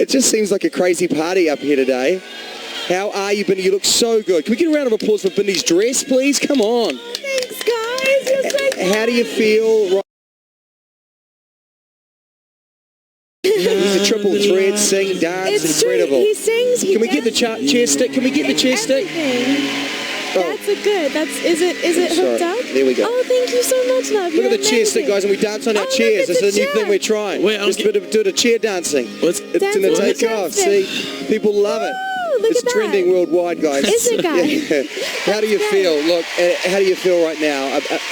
It just seems like a crazy party up here today. How are you, Bindi? You look so good. Can we get a round of applause for Bindi's dress, please? Come on. Thanks, guys. You're so good. How do you feel? He's a triple threat, sing, dance, It's incredible. true. He sings. Can we get the chair stick? Can we get the chair stick? That's a good. Is it hooked up? There we go. Oh, thank you so much, love. Look at the chair stick, guys, and we dance on our chairs. This is a new thing we're trying. Wait, just do the chair dancing. It's going to take off. See, people love it. It's trending worldwide, guys. Is it, guys? Yeah. How do you feel? Look, how do you feel right now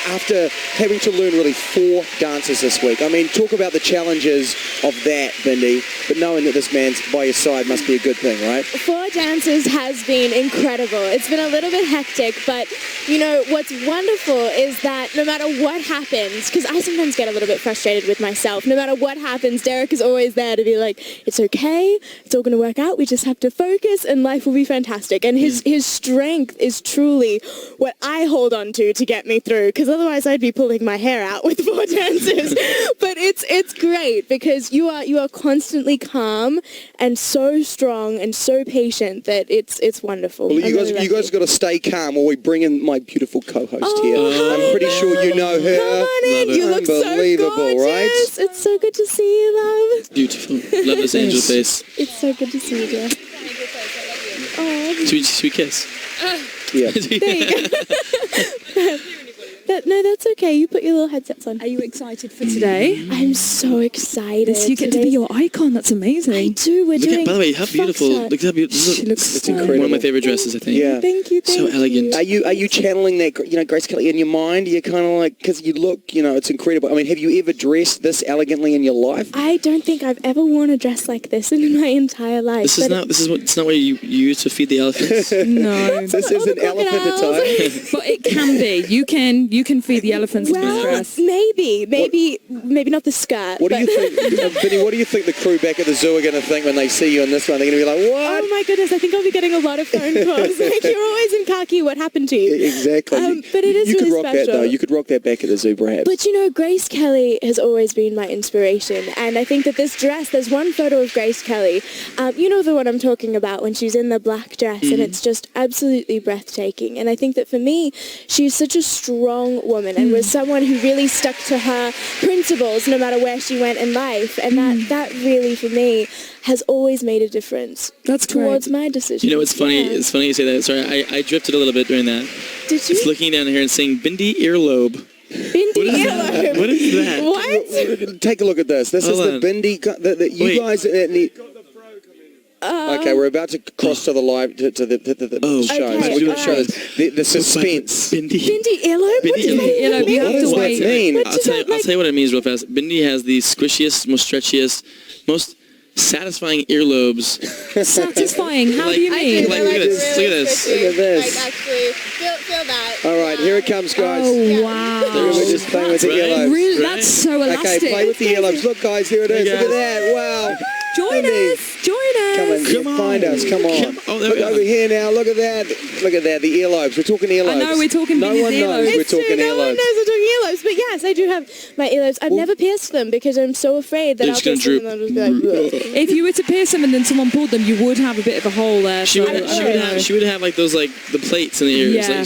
after having to learn really 4 dances this week? I mean, talk about the challenges of that, Bindi, but knowing that this man's by your side must be a good thing, right? 4 dances has been incredible. It's been a little bit hectic, but, you know, what's wonderful is that no matter what happens, because I sometimes get a little bit frustrated with myself, no matter what happens, Derek is always there to be like, it's okay, it's all going to work out, we just have to focus, and life will be fantastic. And his strength is truly what I hold on to get me through, because otherwise I'd be pulling my hair out with 4 dances. But it's great because you are constantly calm and so strong and so patient that it's wonderful. Well, you guys got to stay calm while we bring in my beautiful co-host here. I'm pretty sure you know her. Come on in. You look so gorgeous. Right? It's so good to see you, love. Beautiful. Love this angel face. It's so good to see you, dear. Oh. Sweet kiss. Yeah. There you go. No, that's okay. You put your little headsets on. Are you excited for today? I'm so excited. You get to be your icon. That's amazing. I do. We're doing. By the way, how beautiful! Look how beautiful. She looks it's so incredible. One of my favorite dresses, I think. Yeah. Thank you. So elegant. Are you channeling that, Grace Kelly in your mind? You're kind of like, because you look, it's incredible. I mean, have you ever dressed this elegantly in your life? I don't think I've ever worn a dress like this in my entire life. It's not what you use to feed the elephants. No. This is an elephant attire. But it can be. You can feed the elephants in this dress. Maybe not the skirt. What do you think, Bindi? What do you think the crew back at the zoo are going to think when they see you in this one? They're going to be like, "What?" Oh my goodness! I think I'll be getting a lot of phone calls. Like, you're always in khaki. What happened to you? Exactly. But it is you really could rock special. that though. You could rock that back at the zoo, perhaps. But Grace Kelly has always been my inspiration, and I think that this dress. There's one photo of Grace Kelly. You know the one I'm talking about when she's in the black dress, and it's just absolutely breathtaking. And I think that for me, she's such a strong woman, and was someone who really stuck to her principles no matter where she went in life, and that really for me has always made a difference. That's towards my decision. It's funny. Yeah. It's funny you say that. Sorry, I drifted a little bit during that. Did you? Just looking down here and saying Bindi Earlobe. Bindi Irwin. What is that? What? Take a look at this. This is the Bindi. You guys need. Okay, we're about to cross to the live to the show. Okay, so we're going to show this. The suspense. Bindi Earlobe? What does that mean? I'll tell you what it means real fast. Bindi has the squishiest, most stretchiest, most satisfying earlobes. Satisfying? How do you mean? Look at this. Look at this. Look at this. Like, actually, feel that. All right, here it comes, guys. Oh, wow. We're just playing with the earlobes. Really? That's so elastic. Okay, play with the earlobes. Look, guys, here it is. Look at that. Wow. Join us. Come on, find us. Come on. Oh, there Look we go. over here now. Look at that. Look at that. The earlobes. We're talking earlobes. I know, we're talking No Bindi's one knows earlobes. we're talking No one earlobes. knows we're talking earlobes, but yes, I do have my earlobes. I've never pierced them because I'm so afraid that They're I'll just pierce gonna them and they'll just be like, "Ugh." If you were to pierce them and then someone pulled them, you would have a bit of a hole there. She would have like those the plates in the ears. Yeah.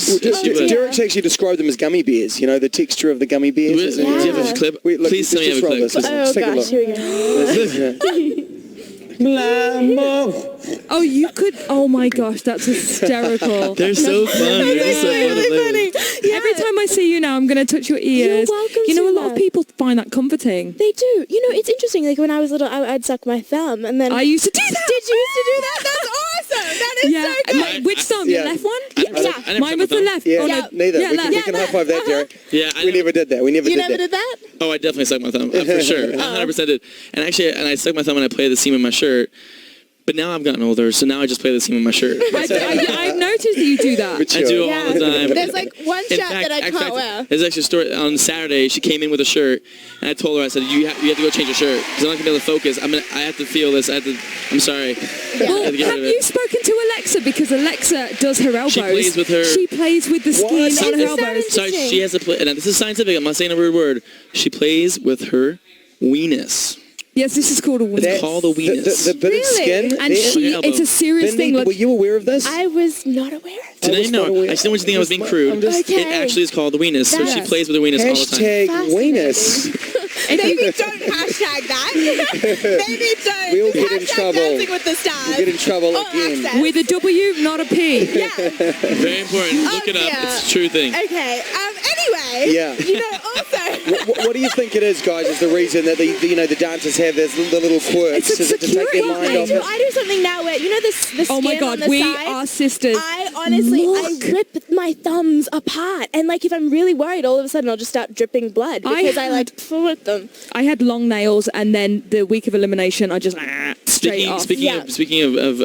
Derek's actually described them as gummy bears. The texture of the gummy bears. Do you have a clip? Wait, look, Please tell me you have a clip. Oh Take a look. gosh, here we go. Oh, you could. Oh my gosh, that's hysterical. They're so fun. They're so Really funny. Yeah. Every time I see you now, I'm going to touch your ears. You're welcome You know, to a lot that. of people find that comforting. They do. It's interesting. Like when I was little, I'd suck my thumb, and then I used to do that. Did you used to do that? That's awesome. That is so good. Which thumb? Your left one? I never Mine was sucked my the thumb. left. Yeah, Oh, no. neither. Yeah, We can high five that, Derek. Yeah, We never did that. We never You did never that. did that? Oh, I definitely sucked my thumb. For sure. I 100% did. And actually, I sucked my thumb when I played the seam of my shirt. But now I've gotten older, so now I just play the seam of my shirt. I've noticed that you do that. I do all the time. There's like one shirt that I can't wear. There's actually a story on Saturday. She came in with a shirt, and I told her, I said, you have to go change your shirt because I'm not gonna be able to focus. I have to feel this. I'm sorry. Well, have you spoken to Alexa? Because Alexa does her elbows. She plays with her. She plays with the skin on her elbows. Sorry, she has to play. And this is scientific. I'm not saying a rude word. She plays with her weenus. Yes, this is called a weenus. It's called a weenus. The bit of skin. And it's a serious Bindi, thing. Like, were you aware of this? I was not aware of Did I was know? not aware. I just didn't want you to think I was being crude. Okay. It actually is called the weenus, so she That's- plays with her weenus all the time. Hashtag weenus. Maybe don't hashtag that. Maybe don't. We'll get in Hashtag trouble. Dancing with the Stars. We'll get in trouble Or again. Access. with a W, not a P. Yeah. Very important. Look it up. yeah. It's a true thing. Okay. Anyway. Yeah. You know, also. What do you think it is, guys? Is the reason that the dancers have the little quirks? It's a Is it to take their security mind thing. off So it? I do something now where, the skin Oh my on God, the we side, are sisters. I honestly, Look. I rip my thumbs apart. And like, if I'm really worried, all of a sudden I'll just start dripping blood because I like pull at them. I had long nails, and then the week of elimination, I just straight off. Speaking of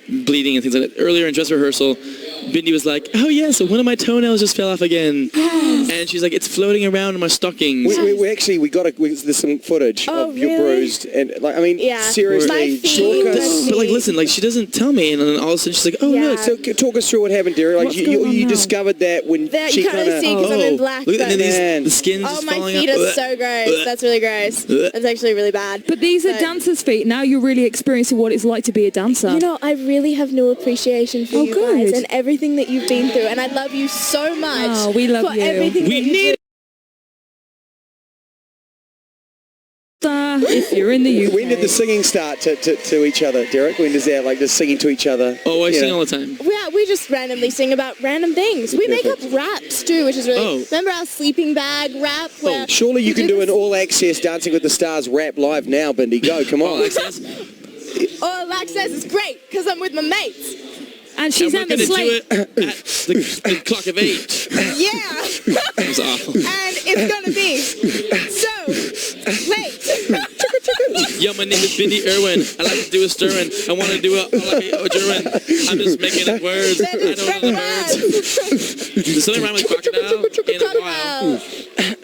bleeding and things like that, earlier in dress rehearsal, Bindi was like, "Oh yeah, so one of my toenails just fell off again," and she's like, "It's floating around in my stockings." There's some footage Oh, of your really? bruised, and like, I mean, Yeah. seriously, My feet, talk my us. But like, listen, like she doesn't tell me, and then all of a sudden she's like, "Oh Yeah. look." So talk us through what happened, Derek. Like What's going on you now? discovered that when That she you can't kind really see of. because I'm in black. Look at but- Man. the skin's Oh, just my falling feet out. are so gross. That's really gross. That's actually really bad. But these are But- dancers' feet. Now you're really experiencing what it's like to be a dancer. You know, I really have no appreciation for Oh, you good. guys and everything that you've been through, and I love you so much. Oh, we love for you. everything We that you need do. If you're in the UK. When did the singing start to each other, Derek? When does that, like, just singing to each other? Oh, I you sing know? all the time. Yeah, we just randomly sing about random things. We make up raps too, which is really. Oh. Remember our sleeping bag rap? Where Surely you we can do an this- all-access Dancing with the Stars rap live now, Bindi. Go, come on. All access. All access is great because I'm with my mates. And she's And we're Emma gonna do Slate. it at the clock of 8. Yeah. It was awful. And it's going to be so late. Yo, my name is Bindi Irwin. I like to do a stirring. I want to do a durin. I'm just making up words. I don't know the words. Does something rhyme with crocodile? In a while.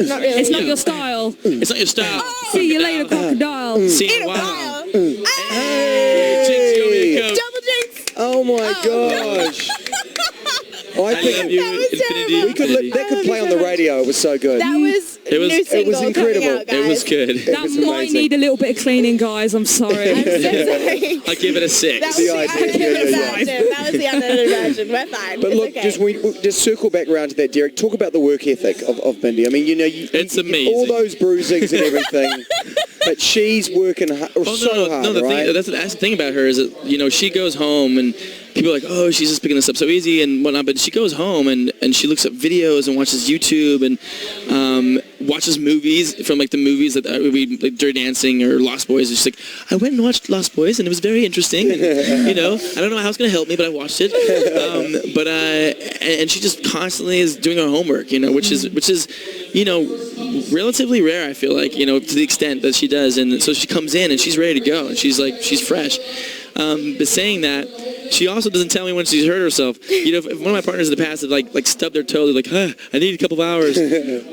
Not really. It's not your style. It's not your style. See you later, crocodile. See you In in a a while. while. Hey, Jinx, you owe me a Coke. Double jinx. Oh my gosh. I I think love you, That was infinity. terrible. we could infinity. that could play on the radio. It was so good. That was It was- new it single was incredible. coming out, guys. It was good. That was might amazing. need a little bit of cleaning, guys. I'm sorry. I'm so sorry. I'll give it a 6. That was The the idea. unedited Yeah. version. That was the unedited version. We're fine. But It's look, okay. just circle back around to that, Derek. Talk about the work ethic of Bindi. I mean, It's amazing. all those bruisings and everything, but she's working so hard, the right? thing, that's the thing about her is that, she goes home and people are like, oh, she's just picking this up so easy and whatnot, but she goes home and she looks up videos and watches YouTube and watches movies from like the movies that we like Dirty Dancing or Lost Boys, and she's like, I went and watched Lost Boys and it was very interesting. And, I don't know how it's going to help me, but I watched it. And she just constantly is doing her homework, which is relatively rare, I feel like, to the extent that she does. And so she comes in and she's ready to go and she's fresh. But saying that, she also doesn't tell me when she's hurt herself. If one of my partners in the past had like stubbed their toe, they're like, I need a couple of hours.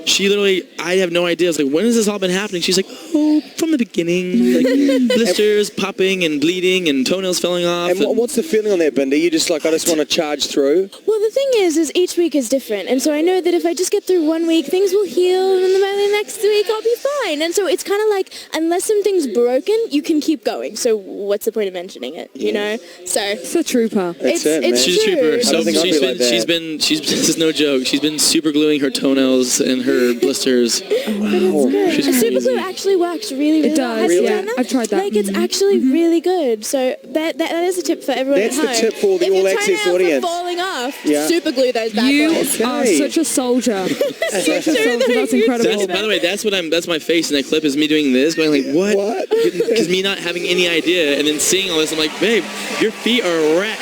She literally, I have no idea. I was like, when has this all been happening? She's like, oh, from the beginning, like blisters popping and bleeding and toenails falling off. And what's the feeling on that, Bindi? You just like, I just want to charge through? Well, the thing is each week is different. And so I know that if I just get through one week, things will heal, and then by the next week I'll be fine. And so it's kind of like, unless something's broken, you can keep going. So what's the point of mentioning it, So It's a trooper. That's it, man. it's She's a true. trooper. I So don't think I'd be like that. this is no joke. She's been super gluing her toenails and her blisters. She's A super crazy. glue actually works really, really It well. does, Have you yeah. done that? I've tried that. Like, it's actually really good. So that is a tip for everyone That's at the home. tip for the if your all-access toenails are audience. falling off, Yeah. super glue those bad You boys. are Okay. such a soldier. It's true, That's though. incredible. By the way, that's my face in that clip is me doing this, going like, what? What? Because me not having any idea, and then seeing all this, I'm like, babe, your feet are a wreck.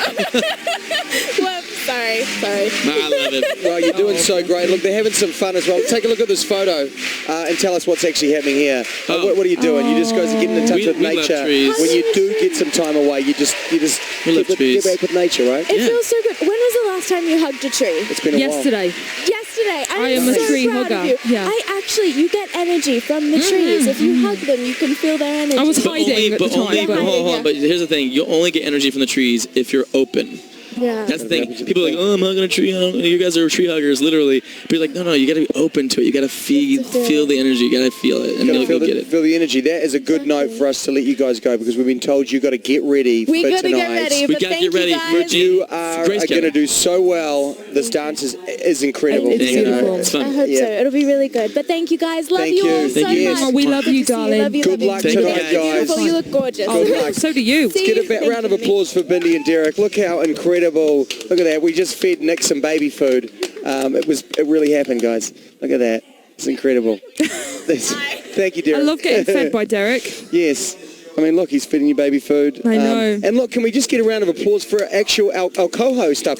Well, sorry. I love it. Well, you're doing so great. Look, they're having some fun as well. Take a look at this photo and tell us what's actually happening here. What are you doing? You just guys are getting in touch We- with we love nature. trees. When you do get some time away, you just We love get trees. back with nature, right? It Yeah. feels so good. When was the last time you hugged a tree? It's been a while. Yesterday. Yesterday. I am a so tree proud hugger. Of you. Yeah. You get energy from the trees. If you hug them, you can feel their energy. I was But hiding at the time. hold on. But here's the thing: you'll only get energy from the trees if you're open. Yeah. That's the thing. People are like, oh, I'm hugging a tree. You guys are tree huggers, literally. But you're like, no, you got to be open to it. You got to feel the energy. You got to feel it, and you'll get it. Feel the energy. That is a good note for us to let you guys go because we've been told you got to get ready for tonight. We got to get ready. We But got to thank get ready you for guys. You are going to do so well. This dance is incredible. It's you know. beautiful. It's fun. I hope so. It'll be really good. But thank you guys. Love Thank you all you. so Thank you. much. Oh, we love you, Good to see darling. Love you, Good love you. luck Thank you, tonight, guys. guys. Beautiful. You look gorgeous. Good luck. So do you. See Get you. a Thank round of you. applause for Bindi and Derek. Look how incredible. Look at that. We just fed Nick some baby food. It really happened, guys. Look at that. It's incredible. Thank you, Derek. I love getting fed by Derek. Yes. I mean, look, he's feeding you baby food. I know. And look, can we just get a round of applause for our co-host up